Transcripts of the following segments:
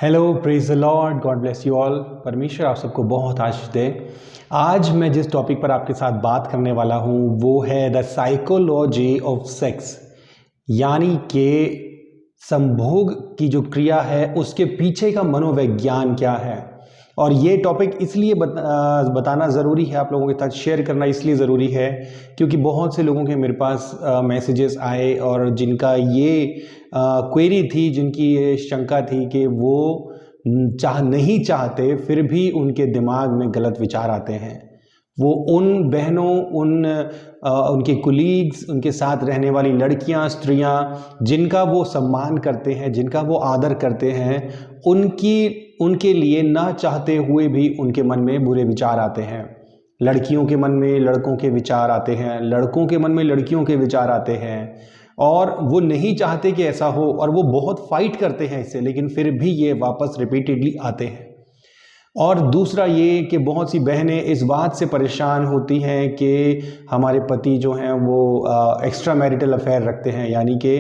Hello, praise the Lord, God bless you all. परमेश्वर आप सबको बहुत आशीष दे। आज मैं जिस टॉपिक पर आपके साथ बात करने वाला हूँ वो है द साइकोलॉजी ऑफ सेक्स, यानी कि संभोग की जो क्रिया है उसके पीछे का मनोविज्ञान क्या है। और ये टॉपिक इसलिए बताना ज़रूरी है, आप लोगों के साथ शेयर करना इसलिए ज़रूरी है क्योंकि बहुत से लोगों के मेरे पास मैसेजेस आए और जिनका ये क्वेरी थी, जिनकी ये शंका थी कि वो नहीं चाहते फिर भी उनके दिमाग में गलत विचार आते हैं। वो उन बहनों, उनके कुलीग्स, उनके साथ रहने वाली लड़कियां, स्त्रियां जिनका वो सम्मान करते हैं, जिनका वो आदर करते हैं, उनके लिए ना चाहते हुए भी उनके मन में बुरे विचार आते हैं। लड़कियों के मन में लड़कों के विचार आते हैं, लड़कों के मन में लड़कियों के विचार आते हैं और वो नहीं चाहते कि ऐसा हो और वो बहुत फाइट करते हैं इससे, लेकिन फिर भी ये वापस रिपीटेडली आते हैं। और दूसरा ये कि बहुत सी बहनें इस बात से परेशान होती हैं कि हमारे पति जो हैं वो एक्स्ट्रा मैरिटल अफेयर रखते हैं, यानी कि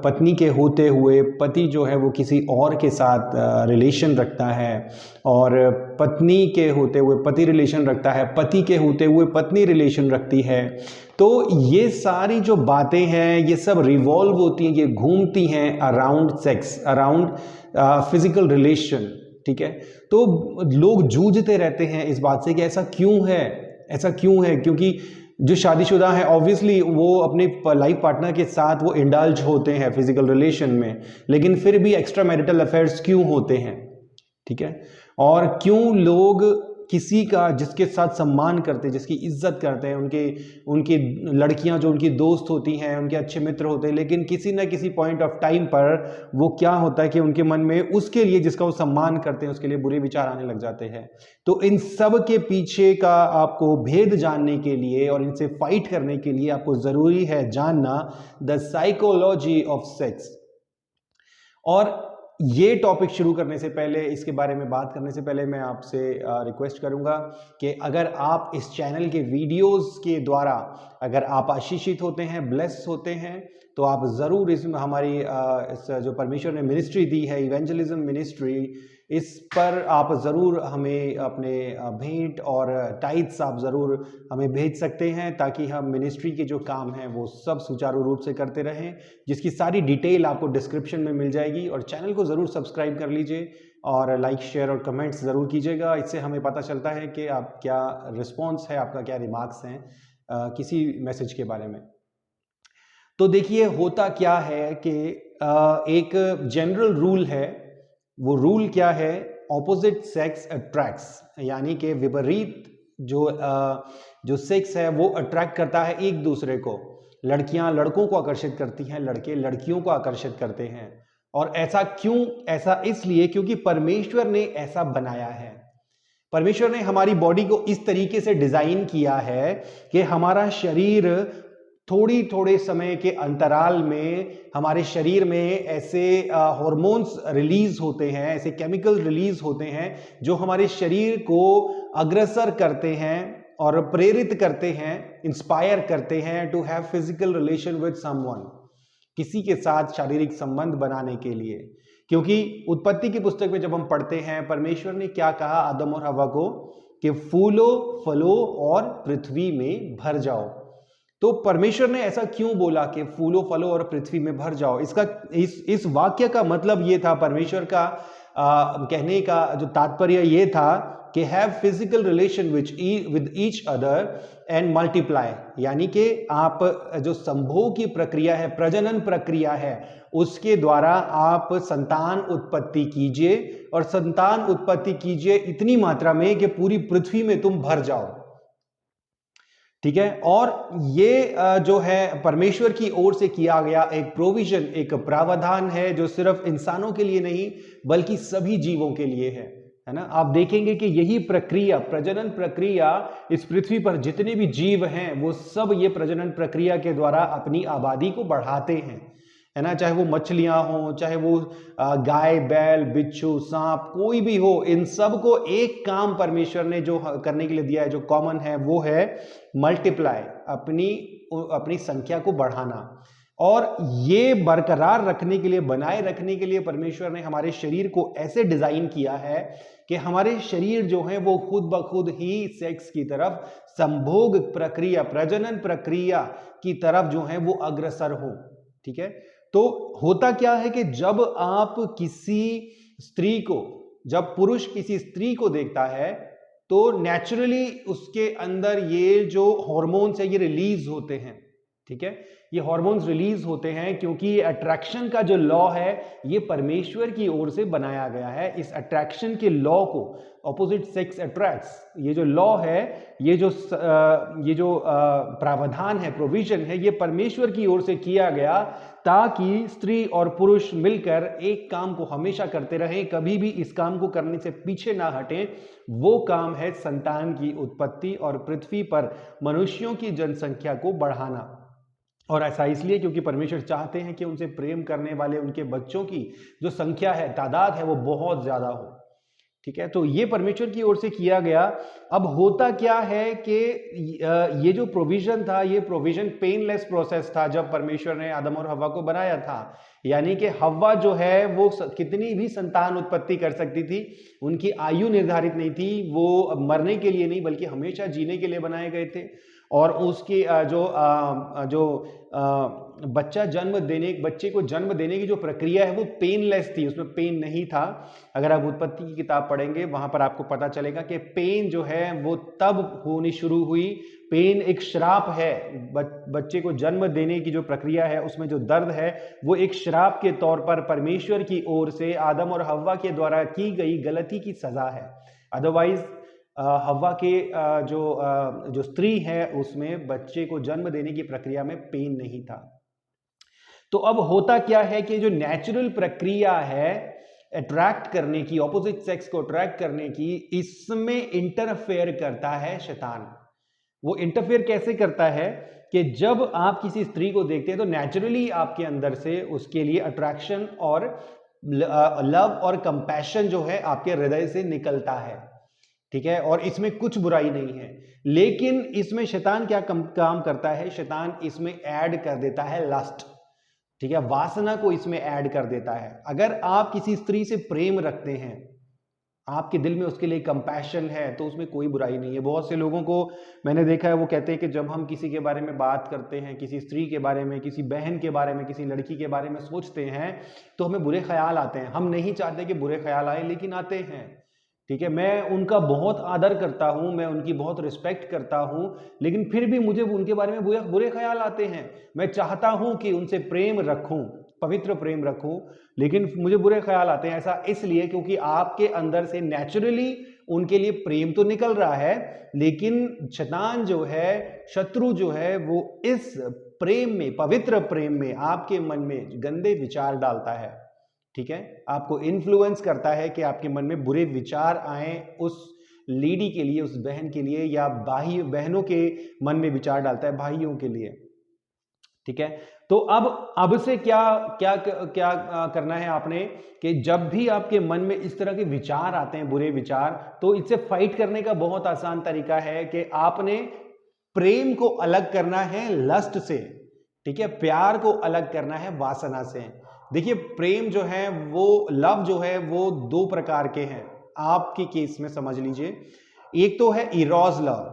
पत्नी के होते हुए पति जो है वो किसी और के साथ रिलेशन रखता है, और पत्नी के होते हुए पति रिलेशन रखता है, पति के होते हुए पत्नी रिलेशन रखती है। तो ये सारी जो बातें हैं ये सब रिवॉल्व होती हैं, ये घूमती हैं around sex, around physical relation. ठीक है, तो लोग जूझते रहते हैं इस बात से कि ऐसा क्यों है, ऐसा क्यों है। क्योंकि जो शादीशुदा है ऑब्वियसली वो अपने लाइफ पार्टनर के साथ वो इंडल्ज होते हैं फिजिकल रिलेशन में, लेकिन फिर भी एक्स्ट्रा मैरिटल अफेयर्स क्यों होते हैं। ठीक है, और क्यों लोग किसी का जिसके साथ सम्मान करते हैं, जिसकी इज्जत करते हैं, उनकी लड़कियां जो उनकी दोस्त होती हैं, उनके अच्छे मित्र होते हैं, लेकिन किसी ना किसी पॉइंट ऑफ टाइम पर वो क्या होता है कि उनके मन में उसके लिए, जिसका वो सम्मान करते हैं, उसके लिए बुरे विचार आने लग जाते हैं। तो इन सब के पीछे का आपको भेद जानने के लिए और इनसे फाइट करने के लिए आपको जरूरी है जानना द साइकोलॉजी ऑफ सेक्स। और ये टॉपिक शुरू करने से पहले, इसके बारे में बात करने से पहले, मैं आपसे रिक्वेस्ट करूंगा कि अगर आप इस चैनल के वीडियोस के द्वारा अगर आप आशीषित होते हैं, ब्लेस होते हैं, तो आप ज़रूर इसमें हमारी इस जो परमेश्वर ने मिनिस्ट्री दी है, इवेंजलिज्म मिनिस्ट्री, इस पर आप ज़रूर हमें अपने भेंट और टाइट्स आप ज़रूर हमें भेज सकते हैं, ताकि हम मिनिस्ट्री के जो काम हैं वो सब सुचारू रूप से करते रहें, जिसकी सारी डिटेल आपको डिस्क्रिप्शन में मिल जाएगी। और चैनल को ज़रूर सब्सक्राइब कर लीजिए और लाइक, शेयर और कमेंट्स ज़रूर कीजिएगा। इससे हमें पता चलता है कि आप क्या रिस्पॉन्स है, आपका क्या रिमार्क्स हैं किसी मैसेज के बारे में। तो देखिए, होता क्या है कि एक जनरल रूल है। वो रूल क्या है? ऑपोजिट सेक्स अट्रैक्ट्स, यानी कि विपरीत जो सेक्स है वो अट्रैक्ट करता है एक दूसरे को। लड़कियां लड़कों को आकर्षित करती हैं, लड़के लड़कियों को आकर्षित करते हैं। और ऐसा क्यों? ऐसा इसलिए क्योंकि परमेश्वर ने ऐसा बनाया है। परमेश्वर ने हमारी बॉडी को इस तरीके से डिजाइन किया है कि हमारा शरीर थोड़े समय के अंतराल में हमारे शरीर में ऐसे हार्मोन्स रिलीज होते हैं, ऐसे केमिकल रिलीज होते हैं जो हमारे शरीर को अग्रसर करते हैं और प्रेरित करते हैं, इंस्पायर करते हैं to have physical relation with someone, किसी के साथ शारीरिक संबंध बनाने के लिए। क्योंकि उत्पत्ति की पुस्तक में जब हम पढ़ते हैं, परमेश्वर ने क्या कहा आदम और हवा को कि फूलो फलो और पृथ्वी में भर जाओ। तो परमेश्वर ने ऐसा क्यों बोला कि फूलो फलो और पृथ्वी में भर जाओ? इसका इस वाक्य का मतलब ये था, परमेश्वर का कहने का जो तात्पर्य ये था कि have physical relation with each other and multiply, यानी कि आप जो संभोग की प्रक्रिया है, प्रजनन प्रक्रिया है, उसके द्वारा आप संतान उत्पत्ति कीजिए, और संतान उत्पत्ति कीजिए इतनी मात्रा में कि पूरी पृथ्वी में तुम भर जाओ। ठीक है, और ये जो है परमेश्वर की ओर से किया गया एक प्रोविजन, एक प्रावधान है जो सिर्फ इंसानों के लिए नहीं बल्कि सभी जीवों के लिए है ना। आप देखेंगे कि यही प्रक्रिया, प्रजनन प्रक्रिया, इस पृथ्वी पर जितने भी जीव हैं वो सब ये प्रजनन प्रक्रिया के द्वारा अपनी आबादी को बढ़ाते हैं, है ना। चाहे वो मछलियां हो, चाहे वो गाय, बैल, बिच्छू, सांप, कोई भी हो, इन सब को एक काम परमेश्वर ने जो करने के लिए दिया है, जो कॉमन है, वो है मल्टीप्लाई, अपनी संख्या को बढ़ाना। और ये बरकरार रखने के लिए, बनाए रखने के लिए परमेश्वर ने हमारे शरीर को ऐसे डिजाइन किया है कि हमारे शरीर जो है वो खुद ब खुद ही सेक्स की तरफ, संभोग प्रक्रिया, प्रजनन प्रक्रिया की तरफ जो है वो अग्रसर हो। ठीक है, तो होता क्या है कि जब आप किसी स्त्री को, जब पुरुष किसी स्त्री को देखता है तो नेचुरली उसके अंदर ये जो हॉर्मोन्स है ये रिलीज होते हैं। ठीक है, ये हॉर्मोन्स रिलीज होते हैं क्योंकि ये अट्रैक्शन का जो लॉ है ये परमेश्वर की ओर से बनाया गया है। इस अट्रैक्शन के लॉ को, ऑपोजिट सेक्स अट्रैक्ट्स, ये जो लॉ है, ये जो प्रावधान है, प्रोविजन है, ये परमेश्वर की ओर से किया गया ताकि स्त्री और पुरुष मिलकर एक काम को हमेशा करते रहें, कभी भी इस काम को करने से पीछे ना हटें। वो काम है संतान की उत्पत्ति और पृथ्वी पर मनुष्यों की जनसंख्या को बढ़ाना। और ऐसा इसलिए क्योंकि परमेश्वर चाहते हैं कि उनसे प्रेम करने वाले उनके बच्चों की जो संख्या है, तादाद है, वो बहुत ज्यादा हो। ठीक है, तो ये परमेश्वर की ओर से किया गया। अब होता क्या है कि ये जो प्रोविजन था, ये प्रोविजन पेनलेस प्रोसेस था जब परमेश्वर ने आदम और हव्वा को बनाया था। यानी कि हव्वा जो है वो कितनी भी संतान उत्पत्ति कर सकती थी, उनकी आयु निर्धारित नहीं थी, वो मरने के लिए नहीं बल्कि हमेशा जीने के लिए बनाए गए थे। और उसकी बच्चे को जन्म देने की जो प्रक्रिया है वो पेनलेस थी, उसमें पेन नहीं था। अगर आप उत्पत्ति की किताब पढ़ेंगे वहां पर आपको पता चलेगा कि पेन जो है वो तब होनी शुरू हुई। पेन एक श्राप है, बच्चे को जन्म देने की जो प्रक्रिया है उसमें जो दर्द है वो एक श्राप के तौर पर परमेश्वर की ओर से आदम और हव्वा के द्वारा की गई गलती की सजा है। अदरवाइज हव्वा के जो स्त्री है उसमें बच्चे को जन्म देने की प्रक्रिया में पेन नहीं था। तो अब होता क्या है कि जो नेचुरल प्रक्रिया है अट्रैक्ट करने की, ऑपोजिट सेक्स को अट्रैक्ट करने की, इसमें इंटरफेयर करता है शैतान। वो इंटरफेयर कैसे करता है कि जब आप किसी स्त्री को देखते हैं तो नेचुरली आपके अंदर से उसके लिए अट्रैक्शन और लव और कंपैशन जो है आपके हृदय से निकलता है। ठीक है, और इसमें कुछ बुराई नहीं है। लेकिन इसमें शैतान क्या काम करता है, शैतान इसमें ऐड कर देता है लस्ट। ठीक है, वासना को इसमें ऐड कर देता है। अगर आप किसी स्त्री से प्रेम रखते हैं, आपके दिल में उसके लिए कंपैशन है, तो उसमें कोई बुराई नहीं है। बहुत से लोगों को मैंने देखा है, वो कहते हैं कि जब हम किसी के बारे में बात करते हैं, किसी स्त्री के बारे में, किसी बहन के बारे में, किसी लड़की के बारे में सोचते हैं तो हमें बुरे ख्याल आते हैं। हम नहीं चाहते कि बुरे ख्याल आए, लेकिन आते हैं। ठीक है, मैं उनका बहुत आदर करता हूं, मैं उनकी बहुत रिस्पेक्ट करता हूं, लेकिन फिर भी मुझे उनके बारे में बुरे ख्याल आते हैं। मैं चाहता हूं कि उनसे प्रेम रखूं, पवित्र प्रेम रखूं, लेकिन मुझे बुरे ख्याल आते हैं। ऐसा इसलिए क्योंकि आपके अंदर से नेचुरली उनके लिए प्रेम तो निकल रहा है, लेकिन शैतान जो है, शत्रु जो है, वो इस प्रेम में, पवित्र प्रेम में आपके मन में गंदे विचार डालता है। ठीक है, आपको इन्फ्लुएंस करता है कि आपके मन में बुरे विचार आए उस लेडी के लिए, उस बहन के लिए, या भाई बहनों के मन में विचार डालता है भाइयों के लिए। ठीक है, तो अब से क्या क्या क्या करना है आपने कि जब भी आपके मन में इस तरह के विचार आते हैं, बुरे विचार, तो इससे फाइट करने का बहुत आसान तरीका है कि आपने प्रेम को अलग करना है लस्ट से। ठीक है, प्यार को अलग करना है वासना से। देखिए, प्रेम जो है वो, लव जो है वो दो प्रकार के हैं आपके केस में, समझ लीजिए। एक तो है इरोज लव,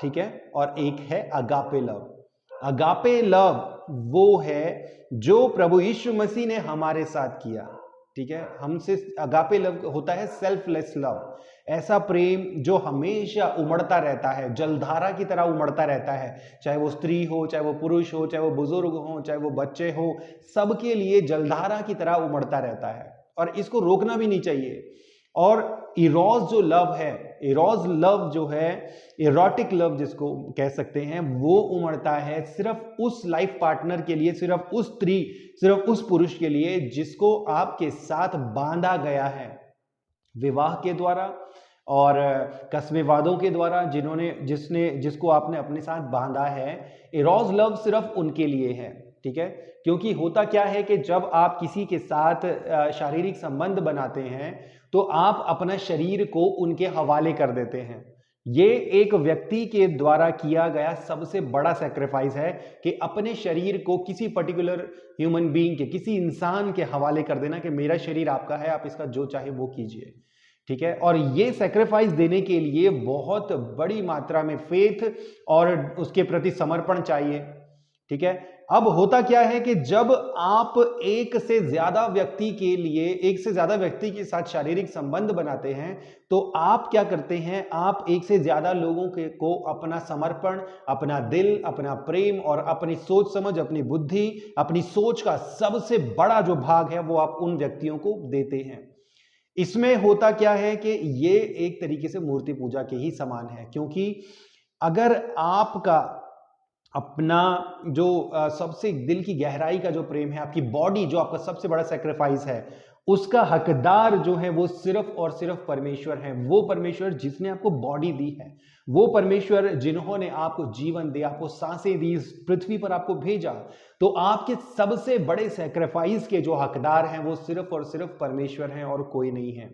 ठीक है, और एक है अगापे लव। अगापे लव वो है जो प्रभु यीशु मसीह ने हमारे साथ किया। ठीक है, हमसे अगापे लव होता है सेल्फलेस लव, ऐसा प्रेम जो हमेशा उमड़ता रहता है, जलधारा की तरह उमड़ता रहता है। चाहे वो स्त्री हो, चाहे वो पुरुष हो, चाहे वो बुजुर्ग हो, चाहे वो बच्चे हो, सबके लिए जलधारा की तरह उमड़ता रहता है और इसको रोकना भी नहीं चाहिए। और इरोज जो लव है, इरोज लव जो है, इरोटिक लव जिसको कह सकते हैं, वो उमड़ता है सिर्फ उस लाइफ पार्टनर के लिए, सिर्फ उस स्त्री, सिर्फ उस पुरुष के लिए जिसको आपके साथ बांधा गया है विवाह के द्वारा और कसमे वादों के द्वारा, जिसको आपने अपने साथ बांधा है। इरोज लव सिर्फ उनके लिए है। ठीक है, क्योंकि होता क्या है कि जब आप किसी के साथ शारीरिक संबंध बनाते हैं तो आप अपना शरीर को उनके हवाले कर देते हैं। ये एक व्यक्ति के द्वारा किया गया सबसे बड़ा सैक्रिफाइस है कि अपने शरीर को किसी पर्टिकुलर ह्यूमन बीइंग के, किसी इंसान के हवाले कर देना कि मेरा शरीर आपका है, आप इसका जो चाहे वो कीजिए। ठीक है, और ये सैक्रिफाइस देने के लिए बहुत बड़ी मात्रा में फेथ और उसके प्रति समर्पण चाहिए। ठीक है, अब होता क्या है कि जब आप एक से ज्यादा व्यक्ति के लिए, एक से ज्यादा व्यक्ति के साथ शारीरिक संबंध बनाते हैं, तो आप क्या करते हैं, आप एक से ज्यादा लोगों को अपना समर्पण, अपना दिल, अपना प्रेम और अपनी सोच समझ, अपनी बुद्धि, अपनी सोच का सबसे बड़ा जो भाग है वो आप उन व्यक्तियों को देते हैं। इसमें होता क्या है कि ये एक तरीके से मूर्ति पूजा के ही समान है, क्योंकि अगर आपका अपना जो सबसे दिल की गहराई का जो प्रेम है, आपकी बॉडी जो आपका सबसे बड़ा सैक्रिफाइस है, उसका हकदार जो है वो सिर्फ और सिर्फ परमेश्वर है। वो परमेश्वर जिसने आपको बॉडी दी है, वो परमेश्वर जिन्होंने आपको जीवन दिया, आपको सांसें दी, इस पृथ्वी पर आपको भेजा, तो आपके सबसे बड़े सैक्रिफाइस के जो हकदार हैं वो सिर्फ और सिर्फ परमेश्वर हैं और कोई नहीं है।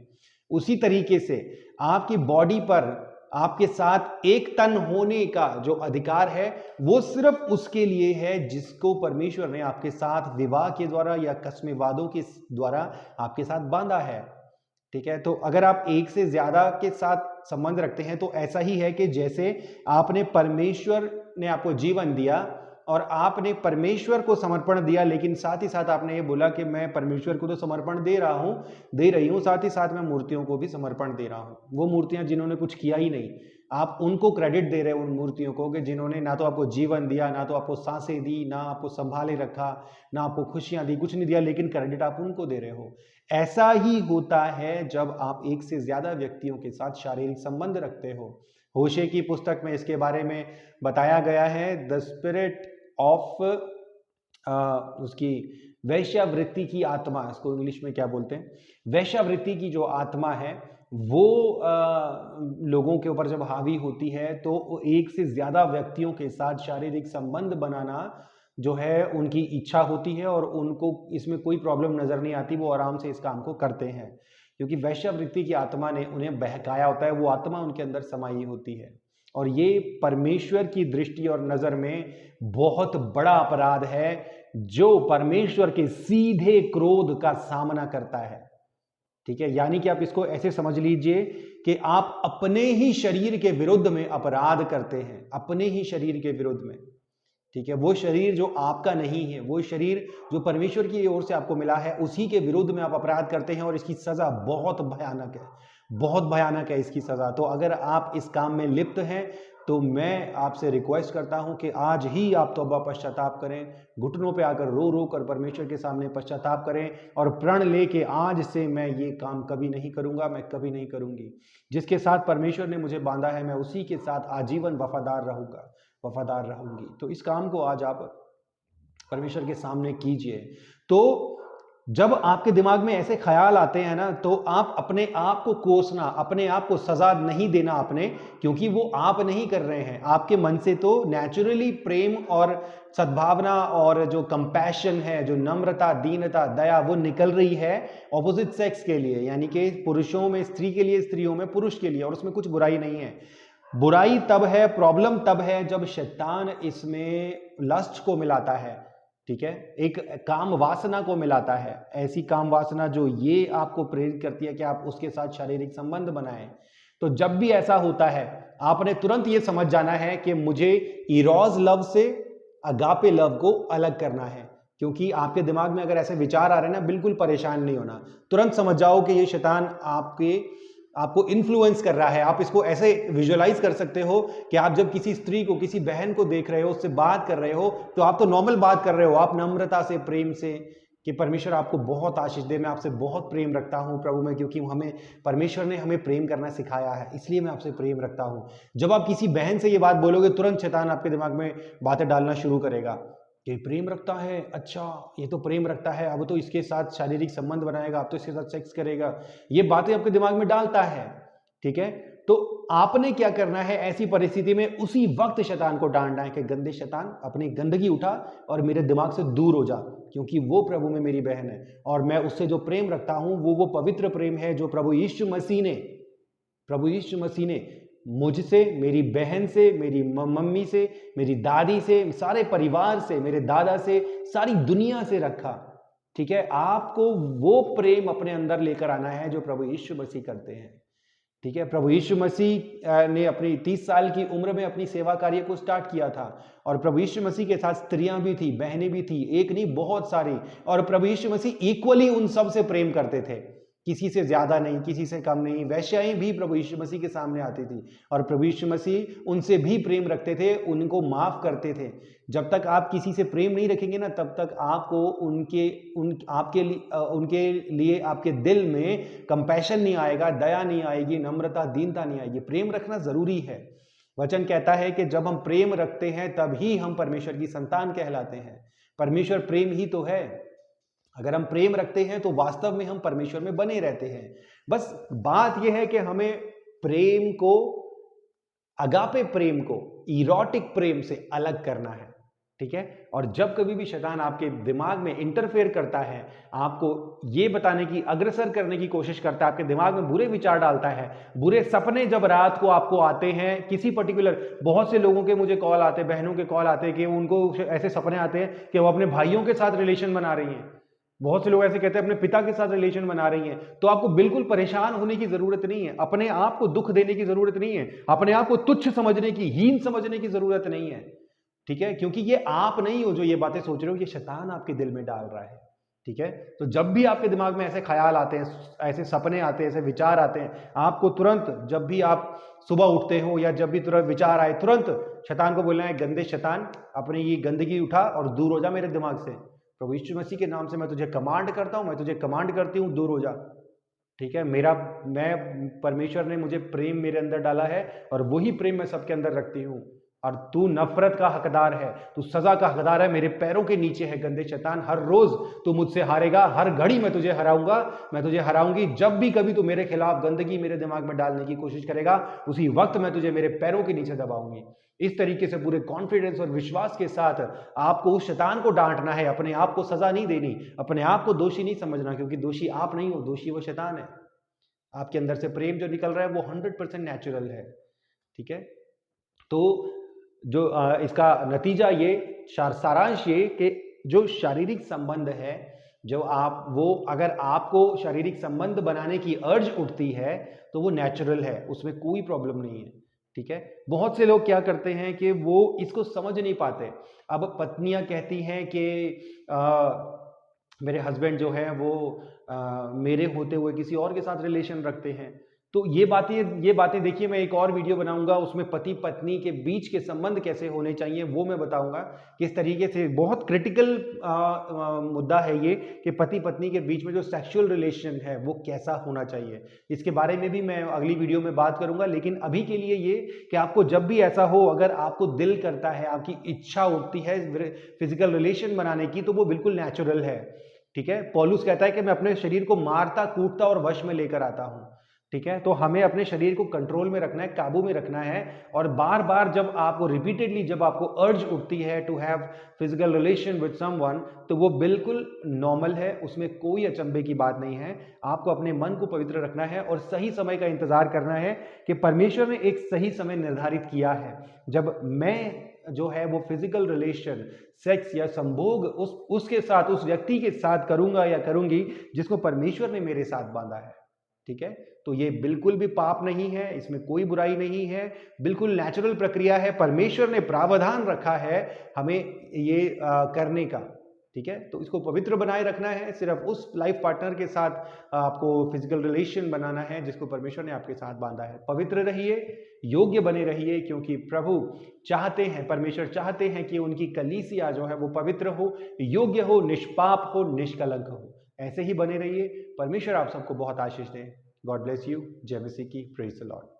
उसी तरीके से आपकी बॉडी पर आपके साथ एक तन होने का जो अधिकार है वो सिर्फ उसके लिए है जिसको परमेश्वर ने आपके साथ विवाह के द्वारा या कसमे वादों के द्वारा आपके साथ बांधा है। ठीक है, तो अगर आप एक से ज्यादा के साथ संबंध रखते हैं तो ऐसा ही है कि जैसे आपने, परमेश्वर ने आपको जीवन दिया और आपने परमेश्वर को समर्पण दिया, लेकिन साथ ही साथ आपने ये बोला कि मैं परमेश्वर को तो समर्पण दे रहा हूं, दे रही हूं, साथ ही साथ मैं मूर्तियों को भी समर्पण दे रहा हूं। वो मूर्तियां जिन्होंने कुछ किया ही नहीं, आप उनको क्रेडिट दे रहे हो उन मूर्तियों को कि जिन्होंने ना तो आपको जीवन दिया, ना तो आपको सांसें दी, ना आपको संभाले रखा, ना आपको खुशियां दी, कुछ नहीं दिया, लेकिन क्रेडिट आप उनको दे रहे हो। ऐसा ही होता है जब आप एक से ज्यादा व्यक्तियों के साथ शारीरिक संबंध रखते हो। होशे की पुस्तक में इसके बारे में बताया गया है, द स्पिरिट ऑफ उसकी वैश्यावृत्ति की आत्मा, इसको इंग्लिश में क्या बोलते हैं, वैश्यावृत्ति की जो आत्मा है वो लोगों के ऊपर जब हावी होती है तो एक से ज्यादा व्यक्तियों के साथ शारीरिक संबंध बनाना जो है उनकी इच्छा होती है और उनको इसमें कोई प्रॉब्लम नजर नहीं आती, वो आराम से इस काम को करते हैं, क्योंकि वैश्यावृत्ति की आत्मा ने उन्हें बहकाया होता है, वो आत्मा उनके अंदर समाई होती है। और ये परमेश्वर की दृष्टि और नजर में बहुत बड़ा अपराध है जो परमेश्वर के सीधे क्रोध का सामना करता है। ठीक है, यानी कि आप इसको ऐसे समझ लीजिए कि आप अपने ही शरीर के विरुद्ध में अपराध करते हैं, अपने ही शरीर के विरुद्ध में। ठीक है, वो शरीर जो आपका नहीं है, वो शरीर जो परमेश्वर की ओर से आपको मिला है, उसी के विरुद्ध में आप अपराध करते हैं और इसकी सजा बहुत भयानक है, बहुत भयानक है इसकी सजा। तो अगर आप इस काम में लिप्त हैं तो मैं आपसे रिक्वेस्ट करता हूं कि आज ही आप तौबा पश्चाताप करें, घुटनों पे आकर रो रो कर परमेश्वर के सामने पश्चाताप करें और प्रण ले के आज से मैं ये काम कभी नहीं करूंगा, मैं कभी नहीं करूंगी। जिसके साथ परमेश्वर ने मुझे बांधा है मैं उसी के साथ आजीवन वफादार रहूंगा, वफादार रहूंगी। तो इस काम को आज आप परमेश्वर के सामने कीजिए। तो जब आपके दिमाग में ऐसे ख्याल आते हैं ना, तो आप अपने आप को कोसना, अपने आप को सजा नहीं देना अपने, क्योंकि वो आप नहीं कर रहे हैं। आपके मन से तो नेचुरली प्रेम और सद्भावना और जो कंपैशन है, जो नम्रता, दीनता, दया, वो निकल रही है ऑपोजिट सेक्स के लिए, यानी कि पुरुषों में स्त्री के लिए, स्त्रियों में पुरुष के लिए, और उसमें कुछ बुराई नहीं है। बुराई तब है, प्रॉब्लम तब है जब शैतान इसमें लस्ट को मिलाता है। ठीक है, एक काम वासना को मिलाता है, ऐसी काम वासना जो ये आपको प्रेरित करती है कि आप उसके साथ शारीरिक संबंध बनाएं। तो जब भी ऐसा होता है आपने तुरंत ये समझ जाना है कि मुझे इरोज लव से अगापे लव को अलग करना है। क्योंकि आपके दिमाग में अगर ऐसे विचार आ रहे हैं ना, बिल्कुल परेशान नहीं होना, तुरंत समझ जाओ कि ये शैतान आपको इन्फ्लुएंस कर रहा है। आप इसको ऐसे विजुअलाइज कर सकते हो कि आप जब किसी स्त्री को, किसी बहन को देख रहे हो, उससे बात कर रहे हो, तो आप तो नॉर्मल बात कर रहे हो, आप नम्रता से, प्रेम से, कि परमेश्वर आपको बहुत आशीष दे, मैं आपसे बहुत प्रेम रखता हूं प्रभु में, क्योंकि परमेश्वर ने हमें प्रेम करना सिखाया है, इसलिए मैं आपसे प्रेम रखता हूं। जब आप किसी बहन से ये बात बोलोगे, तुरंत शैतान आपके दिमाग में बातें डालना शुरू करेगा कि प्रेम रखता है, अच्छा ये तो प्रेम रखता है, अब तो इसके साथ शारीरिक संबंध बनाएगा, अब तो इसके साथ सेक्स करेगा, ये बातें आपके दिमाग में डालता है। ठीक है, तो आपने क्या करना है ऐसी परिस्थिति में, उसी वक्त शैतान को डांटना है कि गंदे शैतान, अपनी गंदगी उठा और मेरे दिमाग से दूर हो जा, क्योंकि वो प्रभु में मेरी बहन है और मैं उससे जो प्रेम रखता हूं वो पवित्र प्रेम है जो प्रभु यीशु मसीह ने मुझसे, मेरी बहन से, मेरी मम्मी से, मेरी दादी से, सारे परिवार से, मेरे दादा से, सारी दुनिया से रखा। ठीक है, आपको वो प्रेम अपने अंदर लेकर आना है जो प्रभु यीशु मसीह करते हैं। ठीक है, प्रभु यीशु मसीह ने अपनी 30 साल की उम्र में अपनी सेवा कार्य को स्टार्ट किया था, और प्रभु यीशु मसीह के साथ स्त्रियां भी थी, बहनें भी थी, एक नहीं बहुत सारी, और प्रभु यीशु मसीह इक्वली उन सब से प्रेम करते थे, किसी से ज्यादा नहीं, किसी से कम नहीं। वैश्याएं भी प्रभु यीशु मसीह के सामने आती थी और प्रभु यीशु मसीह उनसे भी प्रेम रखते थे, उनको माफ करते थे। जब तक आप किसी से प्रेम नहीं रखेंगे ना, तब तक आपको उनके लिए आपके दिल में कंपैशन नहीं आएगा, दया नहीं आएगी, नम्रता, दीनता नहीं आएगी। प्रेम रखना जरूरी है। वचन कहता है कि जब हम प्रेम रखते हैं तभी हम परमेश्वर की संतान कहलाते हैं। परमेश्वर प्रेम ही तो है। अगर हम प्रेम रखते हैं तो वास्तव में हम परमेश्वर में बने रहते हैं। बस बात यह है कि हमें प्रेम को, अगापे प्रेम को इरोटिक प्रेम से अलग करना है। ठीक है, और जब कभी भी शैतान आपके दिमाग में इंटरफेयर करता है, आपको ये बताने की, अग्रसर करने की कोशिश करता है, आपके दिमाग में बुरे विचार डालता है, बुरे सपने जब रात को आपको आते हैं, किसी पर्टिकुलर, बहुत से लोगों के मुझे कॉल आते, बहनों के कॉल आते हैं कि उनको ऐसे सपने आते हैं कि वो अपने भाइयों के साथ रिलेशन बना रही हैं, बहुत से लोग ऐसे कहते हैं अपने पिता के साथ रिलेशन बना रही हैं। तो आपको बिल्कुल परेशान होने की जरूरत नहीं है, अपने आप को दुख देने की जरूरत नहीं है, अपने आप को तुच्छ समझने की, हीन समझने की जरूरत नहीं है। ठीक है, क्योंकि ये आप नहीं हो जो ये बातें सोच रहे हो, ये शैतान आपके दिल में डाल रहा है। ठीक है, तो जब भी आपके दिमाग में ऐसे ख्याल आते हैं, ऐसे सपने आते हैं, ऐसे विचार आते हैं, आपको तुरंत, जब भी आप सुबह उठते हो या जब भी तुरंत विचार आए, तुरंत शैतान को बोलना है, गंदे शैतान, अपनी ये गंदगी उठा और दूर हो जा मेरे दिमाग से। प्रभु यीशु मसीह के नाम से मैं तुझे कमांड करता हूं, मैं तुझे कमांड करती हूं, दूर हो जा। ठीक है, परमेश्वर ने मुझे प्रेम मेरे अंदर डाला है और वही प्रेम मैं सबके अंदर रखती हूं, और तू नफरत का हकदार है, तू सजा का हकदार है, मेरे पैरों के नीचे है गंदे शैतान। हर रोज तू मुझसे हारेगा, हर घड़ी मैं तुझे हराऊंगा, मैं तुझे हराऊंगी। जब भी कभी तू मेरे खिलाफ गंदगी मेरे दिमाग में डालने की कोशिश करेगा, उसी वक्त मैं तुझे मेरे पैरों के नीचे दबाऊंगी। इस तरीके से पूरे कॉन्फिडेंस और विश्वास के साथ आपको उस शैतान को डांटना है, अपने आप को सजा नहीं देनी, अपने आप को दोषी नहीं समझना, क्योंकि दोषी आप नहीं हो, दोषी वो शैतान है। आपके अंदर से प्रेम जो निकल रहा है वो 100% नेचुरल है। ठीक है, तो जो इसका नतीजा ये, सारांश ये कि जो शारीरिक संबंध है, जो अगर आपको शारीरिक संबंध बनाने की अर्ज उठती है तो वो नेचुरल है, उसमें कोई प्रॉब्लम नहीं है। ठीक है, बहुत से लोग क्या करते हैं कि वो इसको समझ नहीं पाते। अब पत्नियां कहती हैं कि मेरे हस्बैंड जो है वो मेरे होते हुए किसी और के साथ रिलेशन रखते हैं। तो ये बातें देखिए, मैं एक और वीडियो बनाऊंगा, उसमें पति पत्नी के बीच के संबंध कैसे होने चाहिए वो मैं बताऊंगा, किस तरीके से। बहुत क्रिटिकल मुद्दा है ये कि पति पत्नी के बीच में जो सेक्सुअल रिलेशन है वो कैसा होना चाहिए। इसके बारे में भी मैं अगली वीडियो में बात करूंगा। लेकिन अभी के लिए ये कि आपको जब भी ऐसा हो, अगर आपको दिल करता है, आपकी इच्छा उठती है फिजिकल रिलेशन बनाने की, तो वो बिल्कुल नेचुरल है। ठीक है, पौलुस कहता है कि मैं अपने शरीर को मारता, कूटता और वश में लेकर आता हूं। ठीक है, तो हमें अपने शरीर को कंट्रोल में रखना है, काबू में रखना है। और बार बार जब आपको रिपीटेडली जब आपको अर्ज उठती है to have physical relation with someone, तो वो बिल्कुल नॉर्मल है, उसमें कोई अचंभे की बात नहीं है। आपको अपने मन को पवित्र रखना है और सही समय का इंतजार करना है कि परमेश्वर ने एक सही समय निर्धारित किया है जब मैं जो है वो फिजिकल रिलेशन, सेक्स या संभोग उसके साथ, उस व्यक्ति के साथ करूंगा या करूंगी जिसको परमेश्वर ने मेरे साथ बांधा है। ठीक है, तो ये बिल्कुल भी पाप नहीं है, इसमें कोई बुराई नहीं है, बिल्कुल नेचुरल प्रक्रिया है। परमेश्वर ने प्रावधान रखा है हमें ये करने का। ठीक है, तो इसको पवित्र बनाए रखना है। सिर्फ उस लाइफ पार्टनर के साथ आपको फिजिकल रिलेशन बनाना है जिसको परमेश्वर ने आपके साथ बांधा है। पवित्र रहिए, योग्य बने रहिए, क्योंकि प्रभु चाहते हैं, परमेश्वर चाहते हैं कि उनकी कलीसिया जो है वो पवित्र हो, योग्य हो, निष्पाप हो, निष्कलंक हो। ऐसे ही बने रहिए। परमेश्वर आप सबको बहुत आशीष दें। God bless you. जय मसीह की। Praise the Lord.